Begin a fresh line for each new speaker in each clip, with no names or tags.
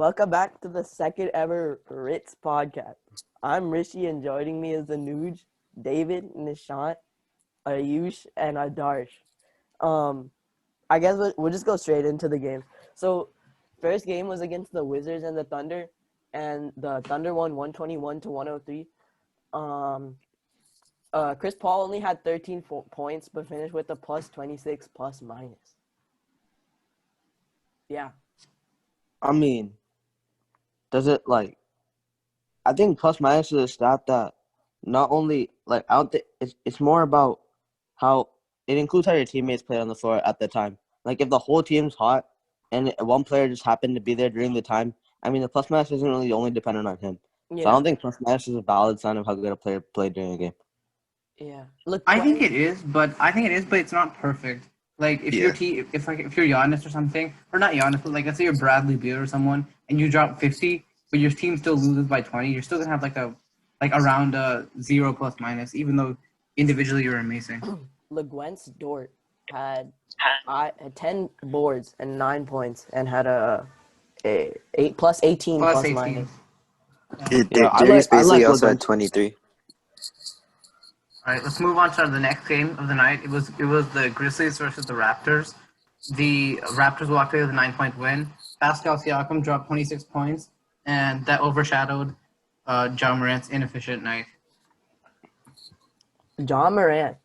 Welcome back to the second ever Ritz podcast. I'm Rishi, and joining me is Anuj, David, Nishant, Ayush, and Adarsh. Um, I guess we'll just go straight into the game. So, first game was against the Wizards and the Thunder, and the Thunder won 121 to 103. Um, Chris Paul only had 13 points, but finished with a plus 26 plus minus. Yeah.
I mean, does it like? I think plus minus is a stat that not only like out the it's more about how it includes how your teammates played on the floor at the time. Like if the whole team's hot and one player just happened to be there during the time, I mean the plus minus isn't really only dependent on him.
Yeah.
So I don't think plus minus is a valid sign of how good a player played during a game.
Yeah. Look,
I think it is, but it's not perfect. Like if your team, if you're Giannis or something, or not Giannis, but like let's say you're Bradley Beal or someone, and you drop 50, but your team still loses by 20, you're still gonna have like around a 0 plus minus, even though individually you're amazing.
LeGwent's Dort had 10 boards and 9 points and had a 8 plus 18 plus
18.
minus.
Darius Baisley also had 23.
All right, let's move on to the next game of the night. It was the Grizzlies versus the Raptors. The Raptors walked away with a 9-point win. Pascal Siakam dropped 26 points, and that overshadowed Ja Morant's inefficient night.
Ja Morant,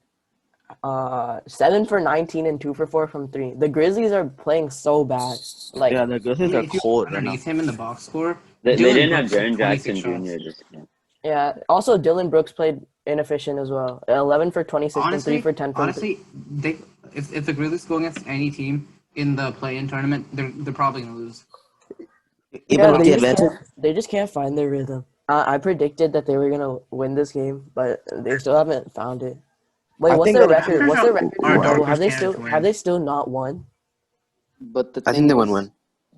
7 for 19 and 2 for 4 from 3. The Grizzlies are playing so bad. Like
the Grizzlies are cold right now.
Underneath him in the box score,
They didn't have
Brooks
Jaren Jackson
26
Jr.
shots.
this game.
Yeah. Also, Dylan Brooks played inefficient as well. 11 for 26 and 3 for 10 from 3.
Honestly, if the Grizzlies go against any team in the play-in tournament, they're probably gonna lose.
Even with the advantage.
They just can't find their rhythm. I predicted that they were gonna win this game, but they still haven't found it. Wait, what's their record? What's their record? Have they still not won?
But
I think they won one.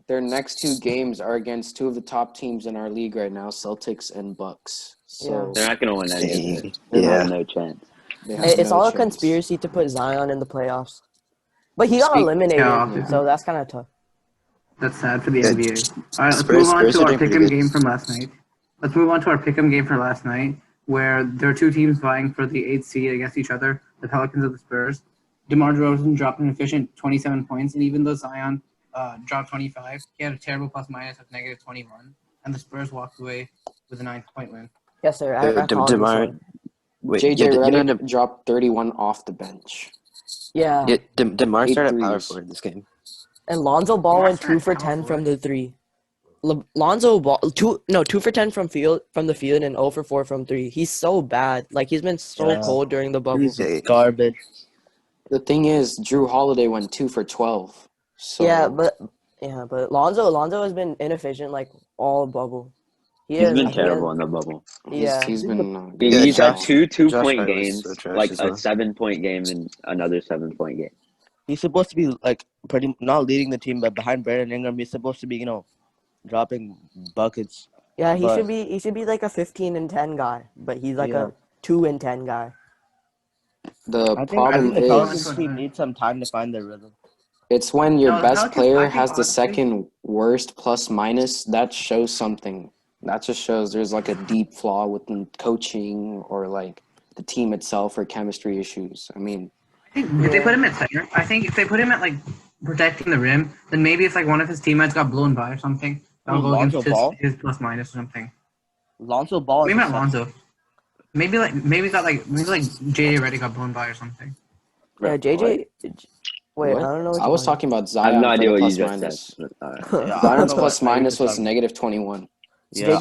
Their next two games are against two of the top teams in our league right now, Celtics and Bucks. So
They're not going to win any of it.
Yeah.
They have no chance.
It's all a conspiracy to put Zion in the playoffs. But he got eliminated, so that's kind of tough.
That's sad for the NBA. All right, let's move on to our pick'em game from last night. Let's move on to our pick'em game for last night, where there are two teams vying for the 8th seed against each other, the Pelicans and the Spurs. DeMar DeRozan dropped an efficient 27 points, and even though Zion dropped 25, he had a terrible plus minus of negative 21, and the Spurs walked away with a 9-point win.
Yes, sir.
DeMar. JJ Redick dropped 31 off the bench.
Yeah.
DeMar started power forward this game.
And Lonzo Ball went 2 for 10 from the 3. Lonzo Ball 2 for 10 from the field and 0 for 4 from 3. He's so bad. Like he's been so cold during the bubble.
He's garbage.
The thing is, Drew Holiday went 2 for 12. So
Yeah, but Lonzo has been inefficient like all bubble.
He's been terrible in the bubble.
Yeah.
he's been.
He's had two
Josh
2-point
Hart was
games,
so trash
like
as
a
well.
7-point game and another 7-point game.
He's supposed to be like pretty not leading the team, but behind Brandon Ingram, he's supposed to be dropping buckets.
Yeah, he should be like a 15 and 10 guy, but he's like a 2 and 10 guy.
The
I
problem
think the
is,
Pelicans team needs some time to find their rhythm.
it's when your best
Pelicans,
player
I think,
has the
honestly,
second worst plus minus. That shows something. That just shows there's like a deep flaw within coaching or like the team itself or chemistry issues. I mean,
If they put him at center, I think if they put him at like protecting the rim, then maybe if like one of his teammates got blown by or something, that'll go
Lonzo
against
Ball?
his plus minus or something.
Lonzo Ball.
Maybe not Lonzo. Maybe JJ Redick got blown by or something.
Yeah, JJ. Wait,
what?
I don't know. What
I was talking about
I
Zion.
have no idea
for
what
the
you
plus
just
minus.
said. But,
Yeah,
Zion's plus
what you
minus
were
was
talking
negative 21.
Yeah,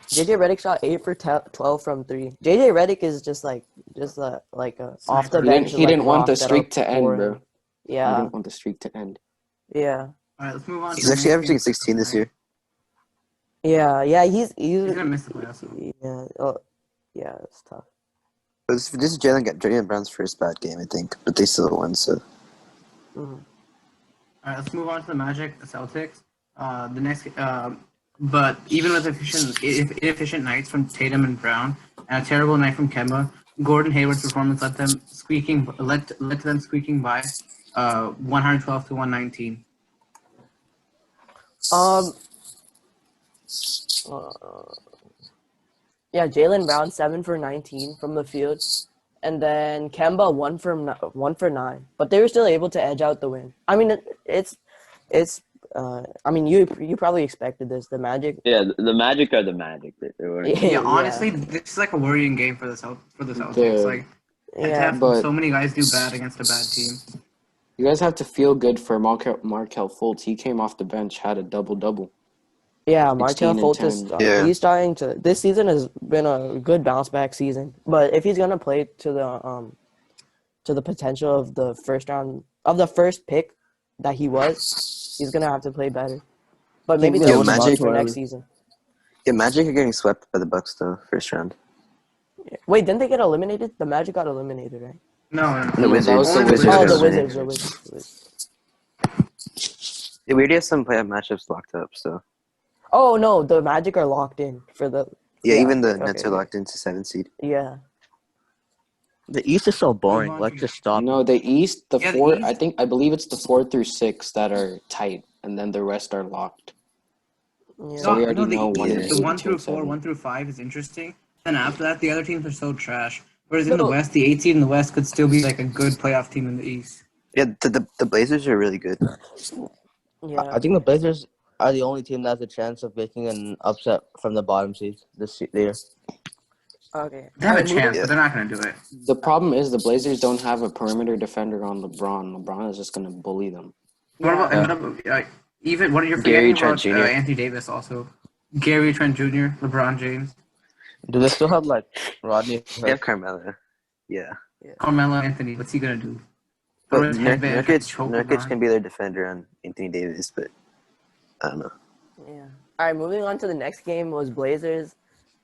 JJ Redick shot 8 for 12 from 3. JJ Redick is just off the bench.
He didn't want the
rock that
streak
are
to end,
pouring.
bro. He
Yeah,
didn't want the streak to end.
yeah,
All right, let's move on.
He's actually averaging 16 this year.
yeah. He's
gonna miss the playoffs.
yeah. Oh, yeah, it's tough.
But this is Jalen Brown's first bad game, I think. But they still won, so.
Mhm.
All right, let's move on to the Magic, the Celtics. The next, but even with inefficient nights from Tatum and Brown, and a terrible night from Kemba, Gordon Hayward's performance led them squeaking by, 112 to 119.
Uh, yeah, Jaylen Brown 7 for 19 from the field, and then Kemba 1 for 9. But they were still able to edge out the win. I mean, it's. I mean, you probably expected this. The Magic.
Yeah, the Magic are the Magic. They weren't.
Yeah, honestly, this is like a worrying game for the Celtics.
The-
Like, to
Yeah,
have
but-
so many guys do bad against a bad team.
You guys have to feel good for Markel Fultz. He came off the bench, had a double-double.
yeah.
16
Markel
and
Fultz is
10.
Yeah.
he's starting to. This season has been a good bounce back season. But if he's gonna play to the potential of the first pick that he was, he's gonna have to play better. But maybe
Yeah,
they'll hold him
Magic-
up for next season.
Yeah, Magic are getting swept by the Bucks though, first round.
Wait, didn't they get eliminated? The Magic got eliminated, right?
No,
The Wizards.
that was the
Only
Wizards.
Oh,
got
the
eliminated.
Wizards.
Yeah, we already have some playoff matchups locked up, so
Oh no, the Magic are locked in for the.
yeah,
Yeah,
even the
okay,
Nets are
okay.
locked into 7th seed.
Yeah.
The East is so boring.
on
Let's
to-
just stop.
No, the East,
Yeah, the East-
I believe it's the 4 through 6 that are tight, and then the rest are locked.
Yeah.
So we already
the,
know one
yeah.
and
the
two,
1
two
through
and
4,
seven.
1 through 5 is interesting. Then after that, the other teams are so trash. Whereas in the
No.
West, the 8 seed in the West could still be like a good playoff team in the East.
Yeah, the Blazers are really good.
Yeah.
I think the Blazers are the only team that has a chance of making an upset from the bottom seeds this year.
Okay.
They have a
Alright, moving-
chance, but they're not going to do it.
The problem is the Blazers don't have a perimeter defender on LeBron. LeBron is just going to bully them.
What about,
Yeah.
and what about even what are you
Gary
forgetting
Trent
about
Jr.
Anthony Davis also? Gary Trent Jr., LeBron James,
Do they still have like Rodney?
They have Carmelo. Yeah.
Carmelo Anthony. What's he going to do?
But
Throw his head back and choke
Nurkic
LeBron?
can be their defender on Anthony Davis, but I don't know.
Yeah. All right, moving on to the next game was Blazers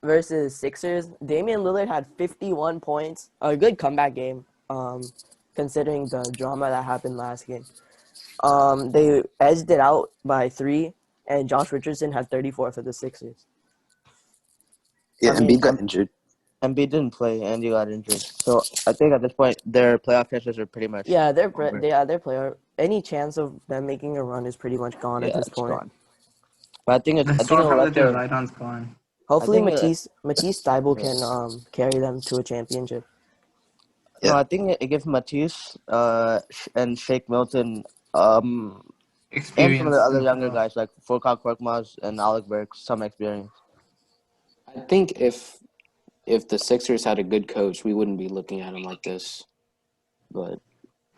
versus Sixers. Damian Lillard had 51 points. A good comeback game, considering the drama that happened last game. They edged it out by 3, and Josh Richardson had 34 for the Sixers.
Yeah,
I mean,
Embiid got injured.
Embiid didn't play and he got injured. So I think at this point their playoff chances are pretty much
Yeah, their
over.
player. Any chance of them making a run is pretty much gone at this
it's
point.
gone. But I think
The
it'll
storefront
let
that they
the,
relied on's gone.
Hopefully,
I think,
Matisse Thybulle can carry them to a championship.
no,
Yeah.
I think it gives Matisse and Shake Milton and
Experience.
some of the other
in
younger
playoffs.
guys like Furkan Korkmaz and Alec Burks some experience.
I think if the Sixers had a good coach, we wouldn't be looking at him like this. But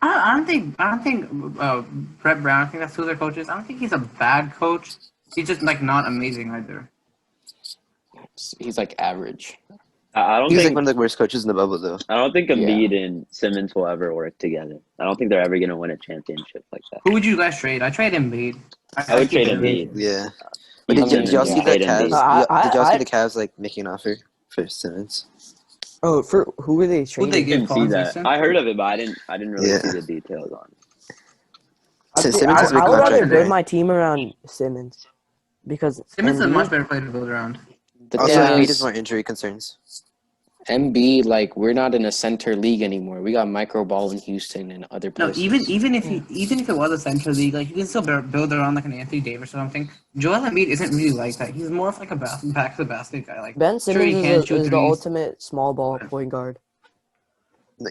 I don't think Brett Brown. I think that's who their coach is. I don't think he's a bad coach. He's just like not amazing either.
he's like average.
I don't
He's like
think
one of the worst coaches in the bubble, though.
I don't think Embiid and Simmons will ever work together. I don't think they're ever gonna win a championship like that.
Who would you guys trade? I trade Embiid.
I would
keep
trade Embiid.
Yeah. But
Even
did y'all see
yeah.
the
Hate
Cavs?
Embiid.
Did y'all see
I-
the Cavs like making an offer for Simmons?
Oh, for who were they trading?
they
I
give
didn't see
Colin
that.
Sexton?
I heard of it, but I didn't really
Yeah.
see the details on it.
Simmons has a big
I would rather
contract,
build
right?
my team around Simmons because
Simmons is a
Embiid-
much better player to build around.
The
Also,
thing
Embiid
is,
has more injury concerns.
MB, like we're not in a center league anymore. We got micro ball in Houston and other
No,
places.
even if it was a center league, like you can still build around like an Anthony Davis or something. Joel Embiid isn't really like that. He's more of like a back to the basket guy. Like
Ben
sure, he
Simmons
can
is
shoot
the
threes.
ultimate small ball point guard.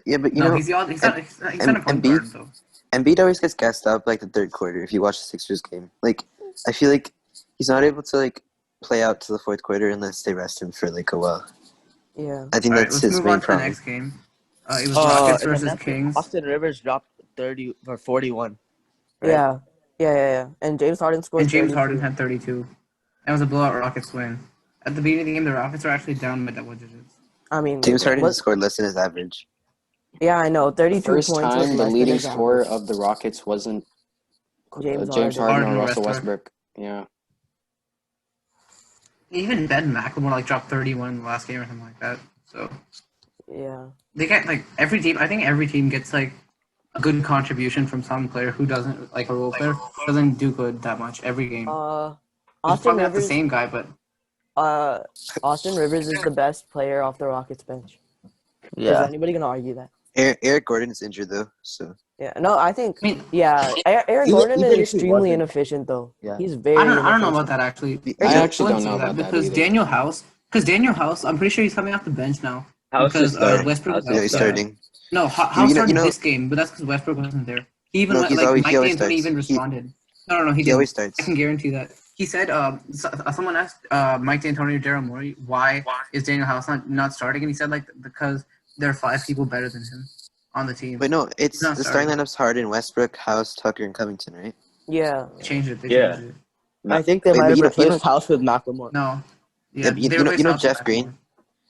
Yeah, but you
No,
know,
he's not a point
Embiid-
guard though.
Embiid always gets gassed up like the third quarter. If you watch the Sixers game, like I feel like he's not able to like play out to the fourth quarter unless they rest him for like a while.
Yeah.
I think
All right,
that's
let's
his
move
main
on to the
problem.
next game. It was Rockets
In the
versus
next game,
Kings.
Austin Rivers dropped 30 or 41. Right.
Yeah. And James Harden scored
And James
32.
Harden had 32. That was a blowout Rockets win. At the beginning of the game, the Rockets were actually down by double digits.
I mean,
James Harden
what-
scored less than his average.
Yeah, I know. 32
the first
points was
time the
less
leading
than his
scorer
average.
of the Rockets wasn't
James
James
Harden.
Harden or
Harden or
Russell
Westbrook.
Westbrook. Yeah.
Even Ben McLemore like dropped 31 in the last game or something like that. So
Yeah.
they get like every team. I think every team gets like a good contribution from some player who doesn't like a role player doesn't do good that much every game. It's
Austin
probably not the
Rivers.
same guy, but
Austin Rivers is the best player off the Rockets bench. Is
Yeah.
anybody gonna argue that?
Eric Gordon is injured though, so
Yeah, no, I think
I mean,
Aaron
Even-
Gordon
even
is
if he
extremely
wasn't-
inefficient though.
Yeah.
He's very.
I don't know about
inefficient.
that actually.
I
He's-
actually don't know
wouldn't say
about that
because
either.
Daniel House, I'm pretty sure he's coming off the bench now.
House
Because
is starting.
Westbrook
House
was
is
out.
He's
Yeah.
starting.
No, House
You know-
started
you know-
this game, but that's because Westbrook wasn't there. He even
No,
went,
he's
like
always- he
Mike
always
D'Antoni even
starts. He-
responded. No, he
He
didn't.
always starts.
I can guarantee that. He said, someone asked Mike D'Antoni or Daryl Morey, why is Daniel House not starting? And he said, like, because there are 5 people better than him on the team.
But no, it's
He's not
the starting
starting.
lineup's Harden, Westbrook, House, Tucker, and Covington, right?
yeah.
They changed it.
Yeah.
I think they
Wait,
might
but
have
you know-
replaced House with Macklemore.
No.
Yeah,
Yeah,
you know Jeff Green?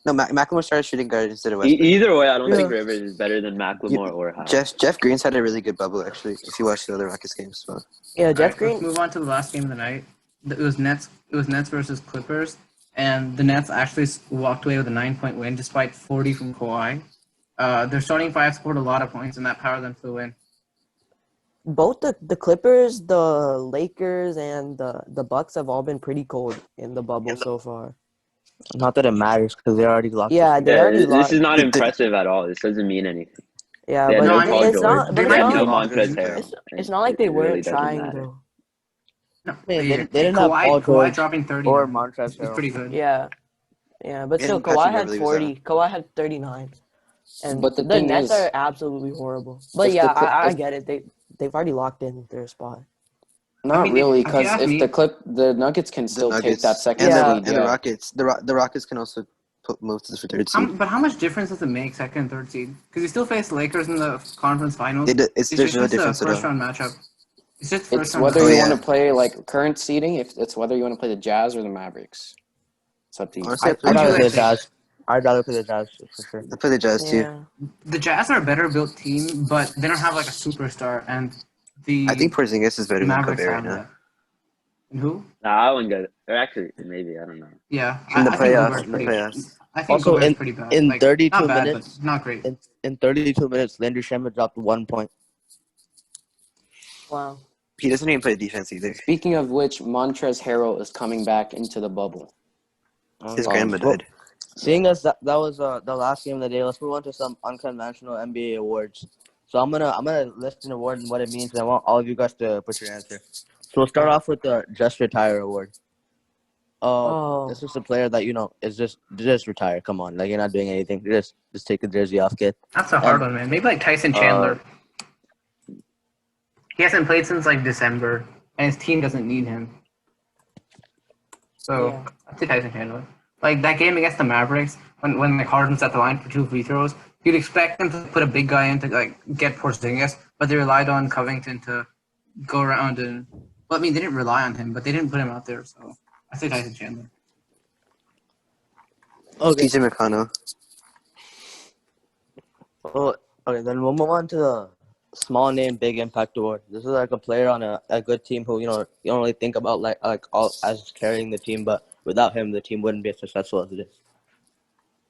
No, Macklemore started shooting guard instead of Westbrook.
Either way, I don't
Yeah.
think Rivers is better than Macklemore or House.
Jeff Green's had a really good bubble, actually, if you watch the other Rockets games. So.
Yeah, Jeff
Alright,
Green.
let's move on to the last game of the night. It was Nets versus Clippers, and the Nets actually walked away with a 9-point win despite 40 from Kawhi. Their starting 5 scored a lot of points, and that powered them to the win.
Both the Clippers, the Lakers, and the Bucks have all been pretty cold in the bubble so far.
Not that it matters because they already lost.
Yeah, they already
This
lost.
is not impressive at all. This doesn't mean anything.
Yeah,
They had
but
no
I mean,
Paul
it's
George.
not.
They
But it's
might
They had
be
no
not.
Montrezl Harrell.
It's not like they
It really
weren't
doesn't
trying
matter.
though.
No,
They
yeah,
didn't have Paul
Kawhi
George
dropping 30
or Montrezl
It's
Harrell.
pretty good.
Yeah, but
Yeah,
still,
Patrick
Kawhi had
Beverley was
40. Kawhi had 39, and
But the
the
thing
Nets
is,
are absolutely horrible. But
if
yeah,
the Clip-
I
if-
get it. They've already locked in their spot.
Not
mean,
really,
if you
because
ask
if
me-
the Nuggets can still take
Nuggets
that second
and,
Yeah.
seed,
the Rockets. The Rockets can also move to the third seed.
But how much difference does it make second and third seed? Because you still face the Lakers in the conference finals.
There's
just
no
a
difference at
first
all.
round matchup. It's just
It's
first round.
whether
Oh,
you
yeah.
want to play like current seeding, if it's whether you want to play the Jazz or the Mavericks. It's up to you.
Honestly,
I'd
Would you
rather play
like
the Jazz. I'd rather play the Jazz for sure.
I play the Jazz too.
Yeah,
The Jazz are a better built team, but they don't have like a superstar, and the
I think Porzingis is better than
Mavericks
Kobe
have
right now.
that. And who?
Nah, I wouldn't go. Or actually, maybe I don't know.
Yeah,
In the
I think
playoffs,
Gobert's
in the
pretty.
playoffs.
I think
Also,
Gobert's
in-
pretty bad.
in
Like,
32
not bad,
minutes-
but not great.
In 32 minutes, Landry Shamet dropped 1 point.
wow.
He doesn't even play defense either.
Speaking of which, Montrezl Harrell is coming back into the bubble.
His grandma
well,
died.
Seeing as that was the last game of the day, let's move on to some unconventional NBA awards. So I'm gonna list an award and what it means, and I want all of you guys to put your answer. So we'll start off with the Just Retire award.
Oh.
This is a player that is just retire. Come on, like you're not doing anything. Just take the jersey off, kid.
That's a hard one, man. Maybe like Tyson Chandler. He hasn't played since like December, and his team doesn't need him. So
Yeah.
I'd say Tyson Chandler. Like that game against the Mavericks, when like Harden's at the line for 2 free throws, you'd expect them to put a big guy in to like get Porzingis, but they relied on Covington to go around and. Well, I mean, they didn't rely on him, but they didn't put him out there. So I say Tyson Chandler.
Okay.
TJ McConnell.
Oh, okay. Then we'll move on to the small name, big impact award. This is like a player on a good team who you don't really think about like all as carrying the team, but without him, the team wouldn't be as successful as it is.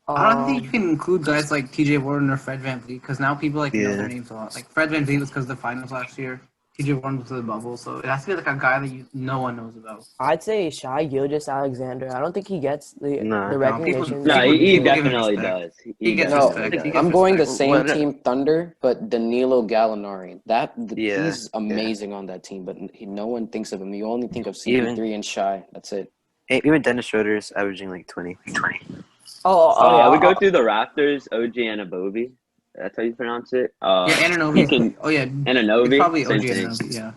I don't think you can include guys like T.J. Warren or Fred VanVleet because now people know
Yeah.
their names a lot. Like Fred VanVleet was because of the finals last year. T.J. Warren was to the bubble, so it has to be like a guy that no one knows about.
I'd say Shai Gilgeous-Alexander. I don't think he gets the
No.
recognition.
No,
People-
he
people give him
definitely
respect.
does.
He gets
definitely
respect.
does.
He gets
I'm going the
respect.
same
What-
team Thunder, but Danilo Gallinari.
Yeah,
He's amazing on that team, but no one thinks of him. You only think of CP3 and Shy. That's it.
Hey, even Dennis Schroeder is averaging like 20.
Yeah.
We go through the Raptors, OG Anunoby. That's how you pronounce it.
Yeah,
He
Anunoby.
can
Oh yeah,
Anunoby.
probably
Same
OG
thing.
Anunoby. Yeah.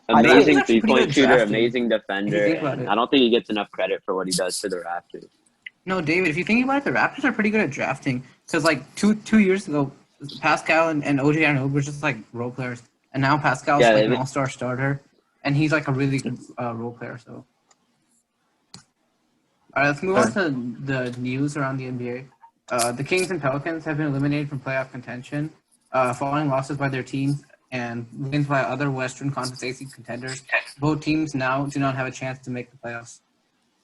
Amazing
He's actually pretty
3-point
good
shooter,
drafting,
amazing
if you
defender.
think about
And
it.
I don't think he gets enough credit for what he does for the Raptors.
No, David. If you think about it, the Raptors are pretty good at drafting because like two years ago, Pascal and OG Anunoby were just like role players, and now Pascal's
Yeah,
like an
they-
all-star starter, and he's like a really good role player. So. All right, let's move on to the news around the NBA. The Kings and Pelicans have been eliminated from playoff contention, following losses by their teams and wins by other Western Conference AC contenders. Both teams now do not have a chance to make the playoffs.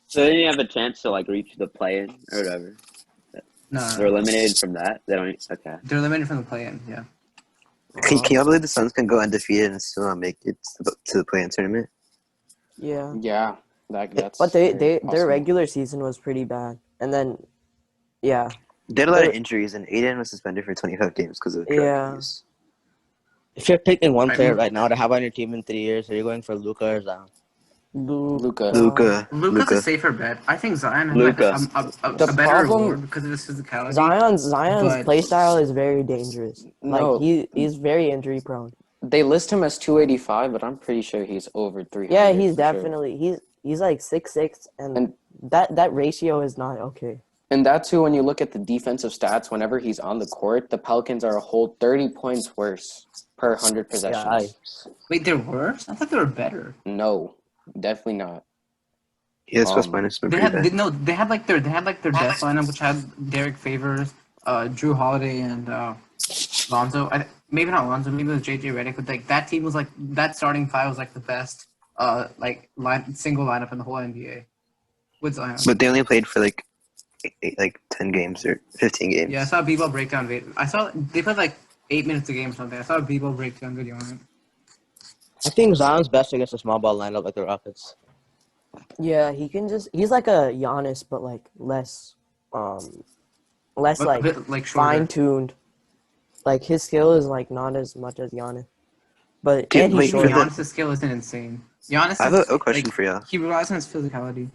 So they didn't have a chance to like reach the play-in or whatever.
No,
They're eliminated from that. They don't. Okay.
they're eliminated from the play-in. Yeah.
Can y'all believe the Suns can go undefeated and still not make it to the play-in tournament?
Yeah.
Yeah, that's.
But
very
their
possible.
regular season was pretty bad, and then, yeah,
They had a lot of injuries, and Aiden was suspended for 25 games because of drug
Yeah.
use.
If you're picking one
Right,
player
move-
right now to have on your team in 3 years, are you going for Luka or Zion?
Luka.
Luka's a safer bet. I think Zion has
Luka.
a
The
better
problem-
reward because of his physicality.
Zion's
But-
play style is very dangerous.
No.
Like he's very injury prone.
They list him as 285, but I'm pretty sure he's over 300.
Yeah, he's
for sure.
definitely he's like 6'6", and
And-
that ratio is not okay.
And that too, when you look at the defensive stats, whenever he's on the court, the Pelicans are a whole 30 points worse per 100 possessions.
Wait, they're worse? I thought they were better.
No, definitely not.
Yeah, it's plus
Um,
minus been
They
pretty
had
bad.
they had like their death lineup, which had Derek Favors, Drew Holiday, and Lonzo. Maybe not Lonzo, maybe it was JJ Redick. But like that team was like that starting five was like the best single lineup in the whole NBA with Zion.
But they only played for like 10 games or 15 games.
Yeah, I saw Bebo breakdown. I saw they played like 8 minutes a game or something. I saw Bebo breakdown video on it.
I think Zion's best against a small ball lineup like the Rockets.
Yeah, he's like a Giannis, but like less
But a bit like shorter.
fine tuned. Like his skill is like not as much as Giannis, but
Dude,
and he's
wait,
short.
Giannis' skill isn't insane. Giannis.
I have a question
like,
for y'all.
He relies on his physicality.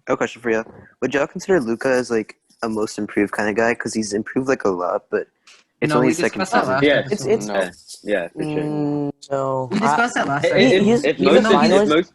I have a question for y'all. Would y'all consider Luca as like a most improved kind of guy? Because he's improved like a lot, but it's
No,
only
we
his second
discussed that
season.
last
Yeah,
episode.
It's
Yeah, for sure.
No,
We discussed that last
If,
time.
He's
if
a
most,
finalist.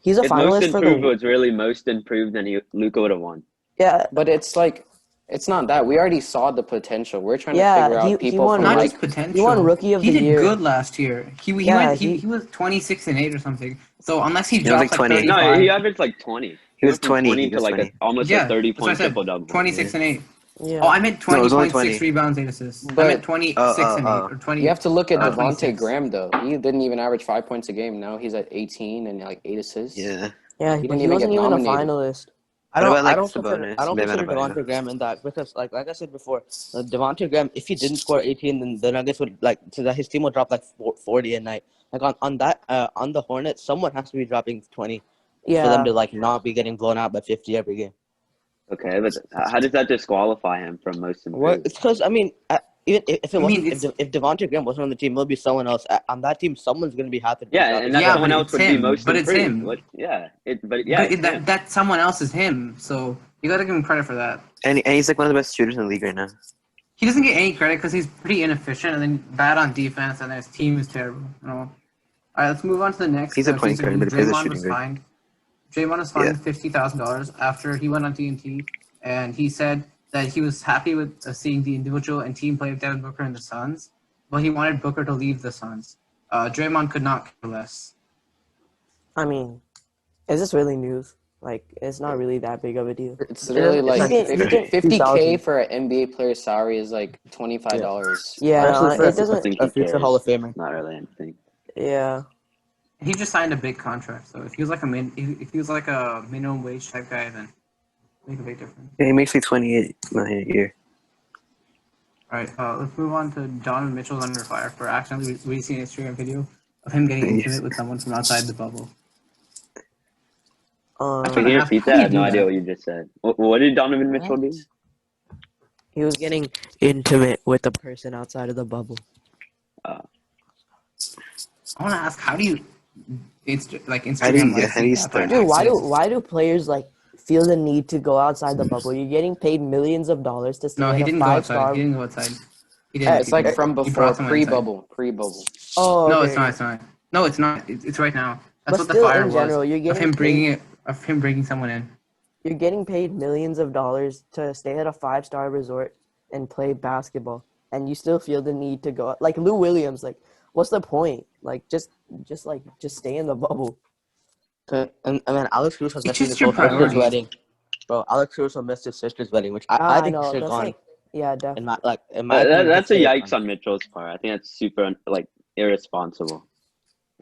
He's a
if most
finalist for
improved
the
was really most improved, then Luka would have won.
yeah.
But it's like, it's not that. We already saw the potential. We're trying
Yeah,
to figure
he
out people
won
from
Not
like-
just potential.
he won Rookie of
he
the
did
Year.
good last year. He was 26-8 or something. So unless he
was
drops
like
like
20.
35,
No, he averaged like 20.
He was
went from
20.
20
He
to
was
like
20.
almost
yeah,
a 30
that's what I
point
said.
triple double.
26-8.
Yeah.
Oh, I meant
No, it
20
was only
points,
20.
6 rebounds, 8 assists. I
But-
meant 26-8 or 20.
You have to look at Devontae
26.
Graham, though. He didn't even average 5 points a game. Now he's at 18 and like 8 assists.
Yeah.
Yeah,
He
but
didn't
he
even
wasn't
get
even a
nominated.
finalist.
I
What
don't.
about, like,
I don't consider.
Sabonis?
I don't
Bam
consider
Adebayo?
Devontae Graham in that because, like I said before, Devontae Graham, if he didn't score 18, then the Nuggets would so that his team would drop like 40 a night. Like on the Hornets, someone has to be dropping 20 for them
Yeah,
to like not be getting blown out by 50 every game.
Okay, but how does that disqualify him from most
Well,
improved?
it's because I mean, even if it
I mean,
wasn't, if Devontae Graham wasn't on the team, it'll be someone else. On that team, someone's gonna be happy.
Yeah, and that
Yeah,
someone
but
else
it's
would be
him.
most
But it's
improved.
him.
What? Yeah, it's
But
him.
that someone else is him. So you got to give him credit for that.
And he's like one of the best shooters in the league right now.
He doesn't get any credit because he's pretty inefficient and then bad on defense, and then his team is terrible. All right, let's move on to the next.
He's a point guard, but he plays a
Draymond
shooting
was
guard.
fined. Draymond was fined $50,000 after he went on TNT, and he said that he was happy with seeing the individual and team play of Devin Booker and the Suns, but he wanted Booker to leave the Suns. Draymond could not care less.
I mean, is this really news? Like, it's not really that big of a deal.
It's literally
It's
like
like
50K for an NBA player's salary is like $25.
Yeah,
Especially for
it
I
doesn't.
think
a
he
future
cares.
Hall of Famer.
Not really anything.
Yeah,
He just signed a big contract, so if he was like if he was like a minimum wage type guy, then make a big difference.
Yeah, he makes like 28 million a year.
All right, let's move on to Donovan Mitchell's under fire for accidentally releasing an Instagram video of him getting intimate with someone from outside the bubble.
Can you
How
repeat
do
that?
you
I have
do
no idea
that?
what you just said. What did Donovan Mitchell do?
he was getting intimate with a person outside of the bubble.
I want to ask, how do you,
How do you-
Instagram
how do you
license
start?
that
Dude,
by accident?
why do players like feel the need to go outside the bubble? You're getting paid millions of dollars to stay
No,
in
he
a
didn't go outside.
5-star.
He didn't go outside. He
Yeah,
didn't.
it's like
He
from
brought
before,
someone inside.
pre-bubble.
Oh,
No,
okay.
it's not. It's not. No, it's not. It's right now. That's
But
what the
still,
fire
in
was.
general, you're
Of
getting
him
paid.
bringing someone in.
You're getting paid millions of dollars to stay at a 5-star resort and play basketball, and you still feel the need to go. Like Lou Williams, like, what's the point? Like, just stay in the bubble.
And then Alex Caruso
It's
missed
just
his
your
sister's
priorities.
wedding. Bro, Alex Caruso missed his sister's wedding, which I think
know
should have
that's
gone.
like, yeah, definitely.
In my opinion,
That's a
he should've
yikes
gone.
on Mitchell's part. I think that's super irresponsible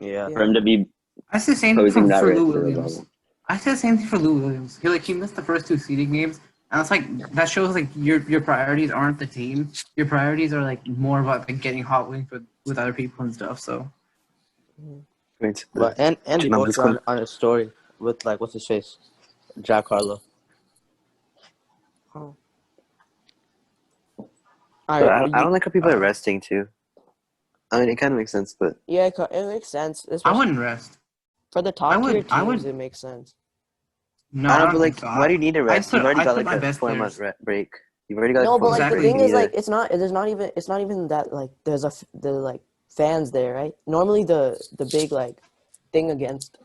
Yeah.
for him to be
I say the same thing
posing that
for
risk
Lou
to the
Williams.
bubble.
I say the same thing for Lou Williams. He missed the first two seeding games, and it's like that shows like your priorities aren't the team. Your priorities are like more about like getting hot wings with other people and stuff. So
But and he
Numbers
posted on his story with like what's his face, Jack Harlow.
Oh.
But I don't like how people are resting too. I mean, it kind of makes sense, but
Yeah, it makes sense.
I
Especially
wouldn't rest.
for the top tier
I
teams,
would.
it makes sense.
No,
I
I
don't.
don't
But
think
like,
so.
why do you need a rest? You've already
I'd
got
put
like
my
a
best
4 month
players.
break. You've already got
No,
a
but
4 month
like the
Exactly.
thing is,
year.
like it's not. It's not even that like there's the like fans there, right? Normally the big like thing against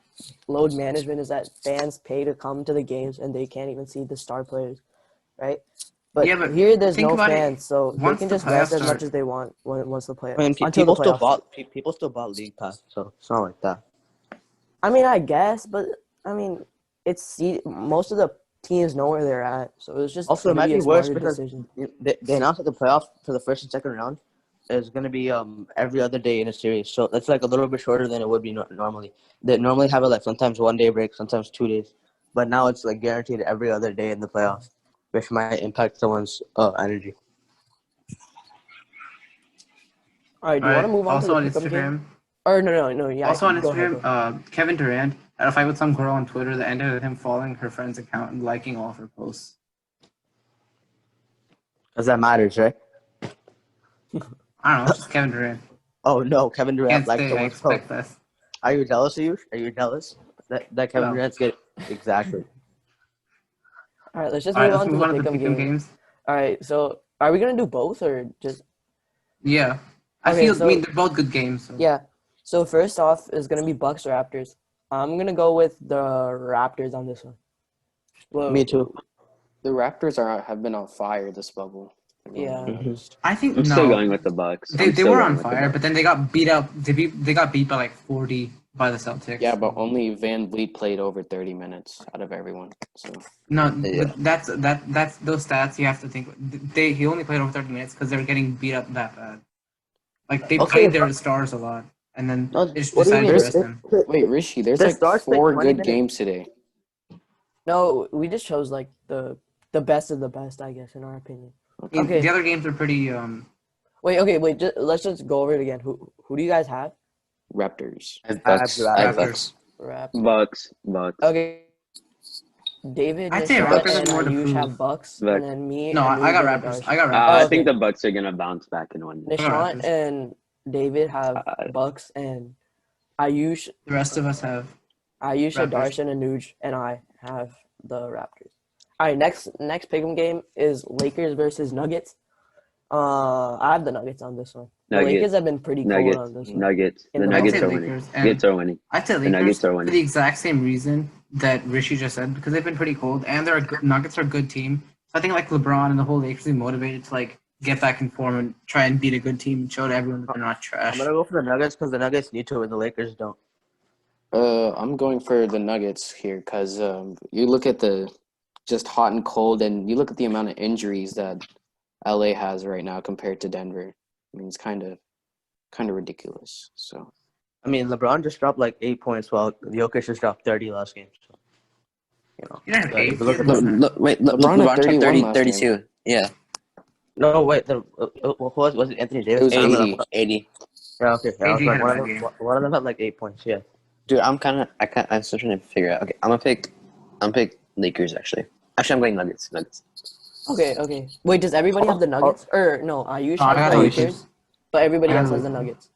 load management is that fans pay to come to the games and they can't even see the star players, right? But
Yeah, but
here there's
think
no
about it.
fans, so they
Once
can
the
just rest
playoffs
as much
start,
as they want once the play
I mean,
until the playoffs.
people still bought league pass, so it's not like that.
I mean, I guess, but I mean, most of the teams know where they're at, so it's just
Also, it
gonna
might
be
be
a
worse
smarter
because
decision.
they announced that the playoff for the first and second round is going to be every other day in a series. So that's like a little bit shorter than it would be normally. They normally have it like sometimes 1 day break, sometimes 2 days, but now it's like guaranteed every other day in the playoffs, which might impact someone's energy.
All right, do you want to move on to
also
the
on
pick'em game?
Instagram,
Or no, yeah.
also on
Go ahead.
Instagram, Kevin Durant had a fight with some girl on Twitter that ended with him following her friend's account and liking all of her posts.
Because that matters, right?
I don't know, it's just Kevin Durant.
Oh no, Kevin Durant
Can't
likes
say I
someone's post.
expect this.
Are you jealous, Ayush? Are you jealous that Kevin
No.
Durant's get exactly?
All right, let's just
All right,
move
let's
on to
move
the
on to the
pick'em
pick'em
game.
games.
All right, so are we gonna do both or just?
Yeah, I
Okay,
mean they're both good games. So.
Yeah. So first off is gonna be Bucks Raptors. I'm gonna go with the Raptors on this one. Well,
Me too.
The Raptors have been on fire this bubble.
Yeah.
I think
I'm still going with the Bucks.
They were on fire, but then they got beat up. They got beat by like 40 by the Celtics.
Yeah, but only Van Vliet played over 30 minutes out of everyone. So
No,
Yeah.
but that's those stats you have to think. He only played over 30 minutes because they were getting beat up that bad. Like they played their stars a lot, and then
No,
they just
what do you
decided
mean?
to rest them.
wait, Rishi, there's
Their
like
stars played
4
20
good
minutes.
games today.
No, we just chose like the best of the best, I guess, in our opinion.
I mean,
Okay.
The other games are pretty.
Wait. Let's just go over it again. Who do you guys have?
Raptors.
Bucks.
I have
Raptors.
Raptors.
Bucks.
Okay. David,
I'd say
Nishant,
Raptors
and
have more to
Ayush
prove.
have Bucks,
Bucks.
and then me.
No,
and
I got
Anuj and
Raptors.
Adarsh.
I got
Oh,
Raptors.
I
okay.
think the Bucks are gonna bounce back and win.
Nishant
Raptors.
and David have Bucks, and Ayush,
The rest of us have. Raptors.
Adarsh, and Anuj, and I have the Raptors. All right, next pick'em game is Lakers versus Nuggets. I have the Nuggets on this one. The
Nuggets.
Lakers have been pretty cold on this one.
Nuggets.
In
The
the
Nuggets
I'd say
are winning.
Lakers, and
Nuggets are winning.
I'd say
The
Lakers
Nuggets are
for
winning.
the exact same reason that Rishi just said, because they've been pretty cold, and they're Nuggets are a good team. So I think like LeBron and the whole Lakers are motivated to like get back in form and try and beat a good team and show to everyone that they're not
I'm
trash.
gonna go for the Nuggets because the Nuggets need to, and the Lakers don't.
I'm going for the Nuggets here because you look at the just hot and cold, and you look at the amount of injuries that LA has right now compared to Denver. I mean, it's kind of ridiculous. So
I mean, LeBron just dropped like 8 points, while Jokic just dropped 30 last game. So,
You don't have
if
eight.
you look at
LeBron had 32 last
32. Yeah.
no, wait, who was it? Anthony Davis.
It was
AD.
80. 80.
Yeah, okay. Yeah, I was
AD
like,
had a bad game.
one of them had like 8 points. Yeah.
Dude, I'm still trying to figure out. Okay, I'm pick Lakers actually. Actually, I'm going Nuggets.
Okay. Wait, does everybody have the Nuggets? Or no, Ayush
No, I
has
got
the
the
Lakers,
Lakers.
but everybody
I got
else
the
has the
Lakers.
Nuggets.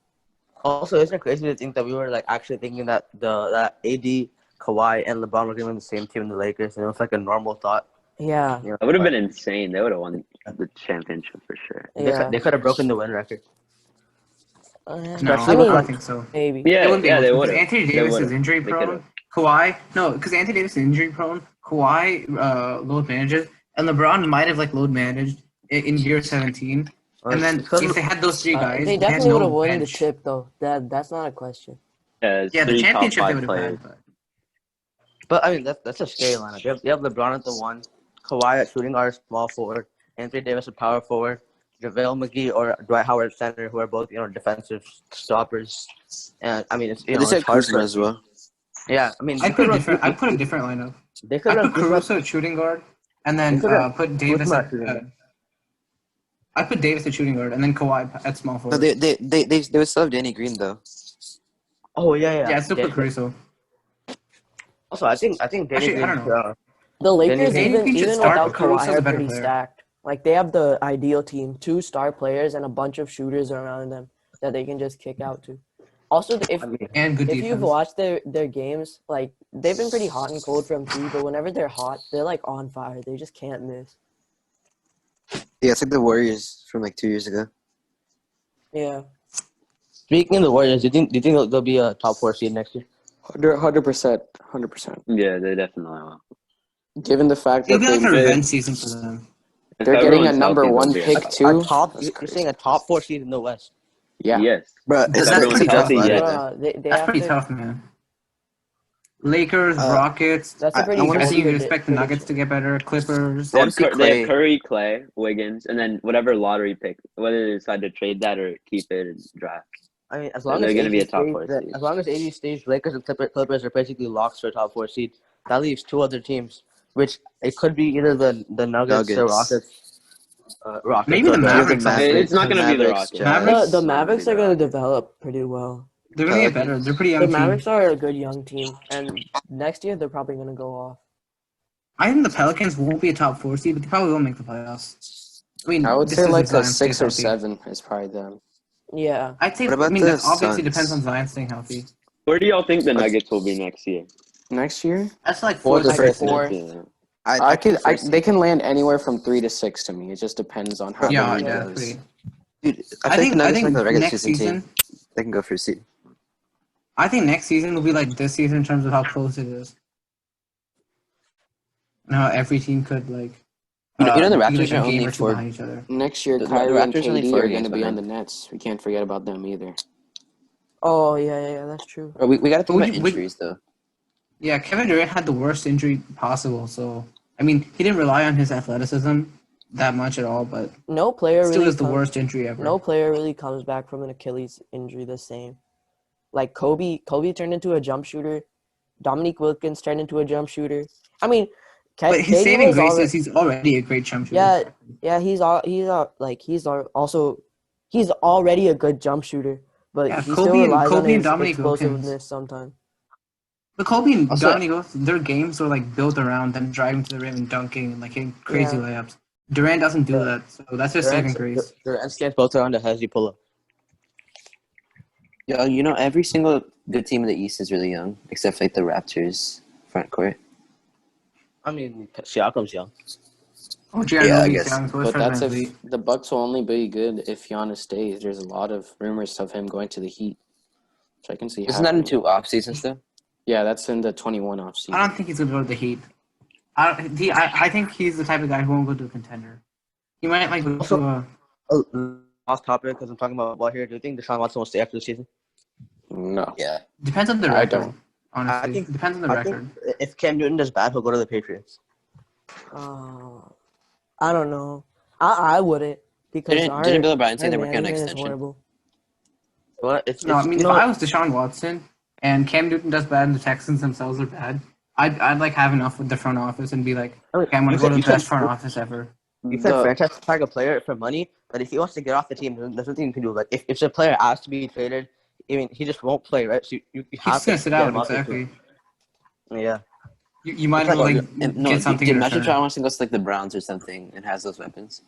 Also, isn't it crazy to think that we were like actually thinking that that AD, Kawhi, and LeBron were going to be on the same team in the Lakers, and it was like a normal thought.
Yeah.
You know,
That would have been insane. They would have won the championship for sure.
They could have broken the win record.
No,
Especially
I
with,
don't think so.
Maybe.
Yeah,
It wouldn't be
yeah,
able
they
to,
would
because
have.
Anthony Davis is injury
They
prone.
could've.
Kawhi, no, because Anthony Davis is injury prone. Kawhi load manages, and LeBron might have like load managed in year 17. And then if they had those three guys,
They
had
definitely would
no
have won the
bench.
chip though. That's not a question.
Yeah, it's
Yeah, the
3 top
championship they
5
would have
players.
had.
but I mean that's a scary lineup. You have LeBron at the 1, Kawhi at shooting guard, small forward, Anthony Davis at power forward, JaVale McGee or Dwight Howard at center, who are both defensive stoppers. And I mean it's
But they said
it's hard
Kuzma
for,
as well.
yeah. I mean
I'd put a different lineup.
They could
I
run
put Caruso at shooting guard, and then
They could've
put Davis
Kuzma
at.
at shooting guard.
I put Davis at shooting guard, and then Kawhi at small
No,
forward.
they would still have Danny Green though.
Oh yeah.
Yeah, I still put Caruso.
Also, I think Danny
Actually, I
Green.
don't know.
The Lakers
Danny Green should
even
start,
without
but Caruso's
Kawhi
a
are
better
pretty
player.
stacked. Like they have the ideal team, 2 star players and a bunch of shooters around them. that they can just kick out to. Also, if
I mean,
And good
if
defense.
you've watched their games, like they've been pretty hot and cold from three, but whenever they're hot, they're like on fire. They just can't miss.
Yeah, it's like the Warriors from like 2 years ago.
Yeah.
speaking of the Warriors, do you think they'll be a top 4 seed next year?
100%.
Yeah, they definitely will.
Given the fact
It'll
that
be like a
they
revenge season for them.
If
they're getting a
everyone's
number
healthy, they'll
one
be
pick
a-
too.
A top.
That's
You're
crazy.
saying a top 4 seed in the West.
Yeah.
Yes.
Bro,
If
it's
everyone's
pretty tough,
healthy,
right?
yes.
They
That's
have
pretty
to.
tough, man. Lakers,
Uh,
Rockets.
That's a pretty
I wanna
I
bold
think you can
prediction.
expect the Nuggets to get better. Clippers.
I wanna see
They have
Clay.
Curry, Clay, Wiggins, and then whatever lottery pick, whether they decide to trade that or keep it and draft.
I mean, as
They're
long as
gonna be
AD
a top
stays,
4 seed.
as long as AD stays, Lakers and Clippers are basically locks for a top 4 seed. That leaves 2 other teams, which it could be either the Nuggets or Rockets.
Maybe the
or
Mavericks.
It's not gonna be the Rockets.
Mavericks?
The
It's not gonna
Mavericks
be
are
the
going to
Rockets.
develop pretty well.
They're gonna get better. They're pretty
The
young team.
Mavericks are a good young team, and next year they're probably going to go off.
I think the Pelicans won't be a top 4 seed, but they probably will make the playoffs. I mean,
I would
this
say
is if
like a
Zion
6
stays
or
healthy.
7 is probably them.
Yeah.
I'd say.
What about
I mean,
the
that obviously
Suns?
depends on Zion staying healthy.
Where do y'all think the Nuggets will be next year?
Next year,
That's like
Fourth
fourth
or
or
fifth.
fifth.
Fourth.
Yeah.
they can land anywhere from 3 to 6 to me. It just depends on how
Yeah,
the
yeah,
league
pretty.
goes.
Dude,
I
think the Nuggets like the regular
next
season
season.
team. They can go for a seed.
I think next season will be like this season in terms of how close it is. And how every team could like.
You know the
be,
Raptors
like, a
are
game
only
or two
4.
behind each other.
Next year,
The
Kyrie and
Raptors only
KD
4
are going
games
to be on
behind.
the Nets. We can't forget about them either.
Oh, yeah, that's true.
Bro, we got to think
Would
about
you- would-
injuries though.
Yeah, Kevin Durant had the worst injury possible. So I mean, he didn't rely on his athleticism that much at all, but
No player
still
really
is the
comes,
worst injury ever.
No player really comes back from an Achilles injury the same. Like Kobe turned into a jump shooter. Dominique Wilkins turned into a jump shooter. I mean,
But his
KD
saving
was
grace
alre-
is he's already a great jump shooter.
Yeah, he's already a good jump shooter, but
Yeah,
he
Kobe
still relies on
and
his
Dominique
explosiveness
Wilkins.
sometimes.
But Kobe and
Also-
Dominique Wilkins, their games are like built around them driving to the rim and dunking and like hitting crazy
Yeah.
layups. Durant doesn't do
Yeah.
that, so that's just saving grace.
Durant stands both around the hezzy pull up.
Yo, every single good team in the East is really young, except for, like the Raptors front court.
I mean, Siakam's young.
Oh,
Yeah, I guess.
But that's if the Bucks will only be good if Giannis stays. There's a lot of rumors of him going to the Heat, which I can see.
Isn't that
happening.
in 2 off seasons though?
Yeah, that's in the 21 off season.
I don't think he's gonna go to the Heat. I think he's the type of guy who won't go to a contender. He might like go to a.
Off topic because I'm talking about ball here. Do you think Deshaun Watson will stay after the season?
No.
Yeah.
Depends on the
I
record.
don't.
Honestly,
I think-
depends on the
I
record.
think if Cam Newton does bad, he'll go to the Patriots.
I don't know. I wouldn't because
Didn't Bill O'Brien say
our
they're working on an
management is
extension?
horrible.
But
No, I mean, if
no.
I was Deshaun Watson and Cam Newton does bad and the Texans themselves are bad, I'd like have enough with the front office and be like, okay, I'm gonna go to the best front office ever.
you can franchise tag a player for money, but if he wants to get off the team, there's nothing you can do. Like if the player asks to be traded, I mean, he just won't play, right? So you
He's
have
just gonna
to
sit
get
out
him off the
exactly.
team. Yeah.
You might as well get something in
imagine
return.
Deshaun Watson goes to like the Browns or something and has those weapons.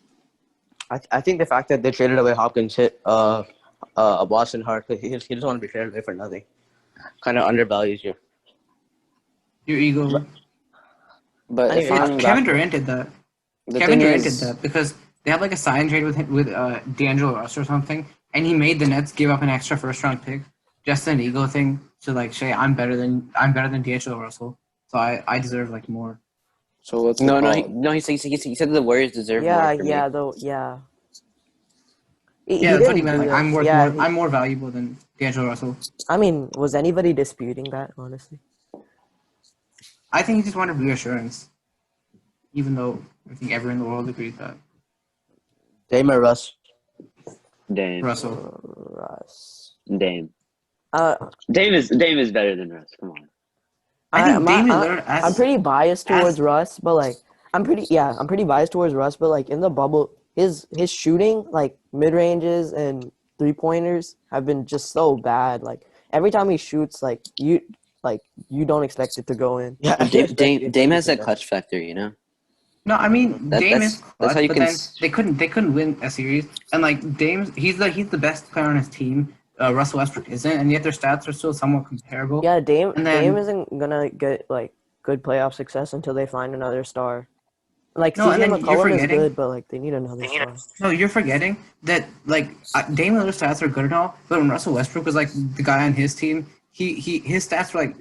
I think the fact that they traded away Hopkins hit Watson hard because he doesn't want to be traded away for nothing. Kind of undervalues you.
Your ego.
But if
Anyway,
I'm
Kevin Durant did that.
the
Kevin
thing
Durant
is,
did that because they had like a sign trade with D'Angelo Russell or something, and he made the Nets give up an extra first round pick, just an ego thing to like say I'm better than D'Angelo Russell, so I deserve like more.
So what's
No,
it
no,
called?
he said the Warriors deserve
Yeah,
more. For
yeah,
me.
though, yeah.
Yeah, that's what he
didn't
meant.
do
Like, I'm
that.
worth
Yeah,
more. I'm more valuable than D'Angelo Russell.
I mean, was anybody disputing that? Honestly,
I think he just wanted reassurance, even though I think everyone in the world agreed that
Dame or Russ?
Dame.
Russell.
Russ.
Dame.
Uh,
Dame is better than Russ. Come on.
I think Damian Lillard.
I'm pretty biased towards Russ, but like I'm pretty biased towards Russ, but like in the bubble, his shooting, like mid ranges and 3-pointers, have been just so bad. Like every time he shoots, you don't expect it to go in.
Yeah,
Dame has that clutch factor, you know.
No, I mean Dame is
that's
clutch,
how you
but
can.
then they couldn't win a series. And like Dame's, he's the best player on his team. Russell Westbrook isn't, and yet their stats are still somewhat comparable.
Yeah, Dame
And then
Dame isn't gonna get like good playoff success until they find another star. Like
no, and
CJ
then you're
McCollum is
forgetting.
good, but like they need another star.
No, you're forgetting that like Dame Lillard's stats are good and all, but when Russell Westbrook was like the guy on his team, his stats were like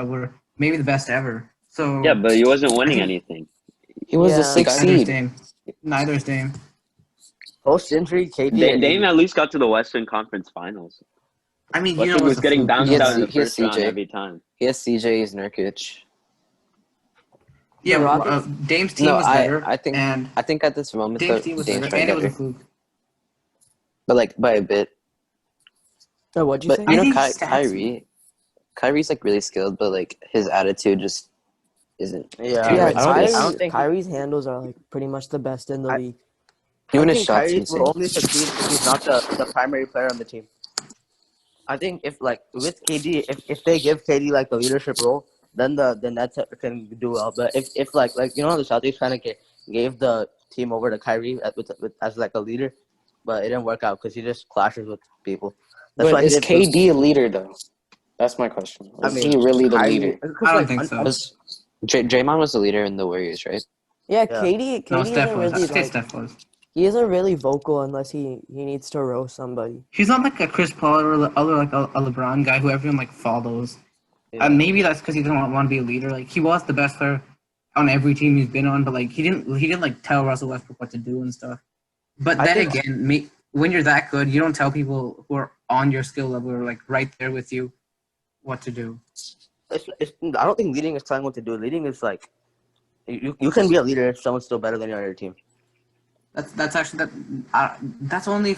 were maybe the best ever. So
Yeah, but he wasn't
I
winning
think
anything.
He was the
Yeah.
sixth
neither is
seed.
Dame. Neither is Dame.
Post injury, KD. and
Dame
AD.
at least got to the Western Conference Finals.
I mean,
Westbrook was
it's a
getting
fluke.
bounced
He
out in the
has
first round
CJ.
every time.
He has CJ's Nurkic.
Yeah,
The
but,
Rockets-
Dame's team
No,
was better.
I think
and
at this moment
Dame's
though,
team was
Dame's
better,
right
and it was a
better,
fluke.
but like by a bit.
So what'd you
But
say?
you
I
know,
think stats-
Kyrie's like really skilled, but like his attitude just isn't.
Yeah,
Yeah,
I don't think.
Kyrie, Kyrie's handles are like pretty much the best in the
I-
league.
Even
I
his
think
shots
Kyrie
insane.
will only succeed if he's not the primary player on the team. I think if like with KD, if they give KD like the leadership role, then the Nets can do well. But if like you know the Celtics kind of gave the team over to Kyrie as like a leader, but it didn't work out because he just clashes with people. That's
But
why he
is
did good.
KD a leader though? That's my question.
I
Is
mean,
he really the
Kyrie,
leader?
I don't think so.
Because Draymond was the leader in the Warriors, right?
Yeah,
Yeah.
KD
No,
isn't
Steph was.
really
I'd say
like
Steph was.
he isn't really vocal unless he needs to roast somebody.
He's not like a Chris Paul or like a LeBron guy who everyone like follows.
Yeah.
Maybe that's because he doesn't want to be a leader. Like he was the best player on every team he's been on, but like he didn't like tell Russell Westbrook what to do and stuff. But
I
then
think-
again, when you're that good, you don't tell people who are on your skill level or like right there with you what to do.
I don't think leading is telling what to do. Leading is like you can be a leader if someone's still better than you on your team.
That's actually that's only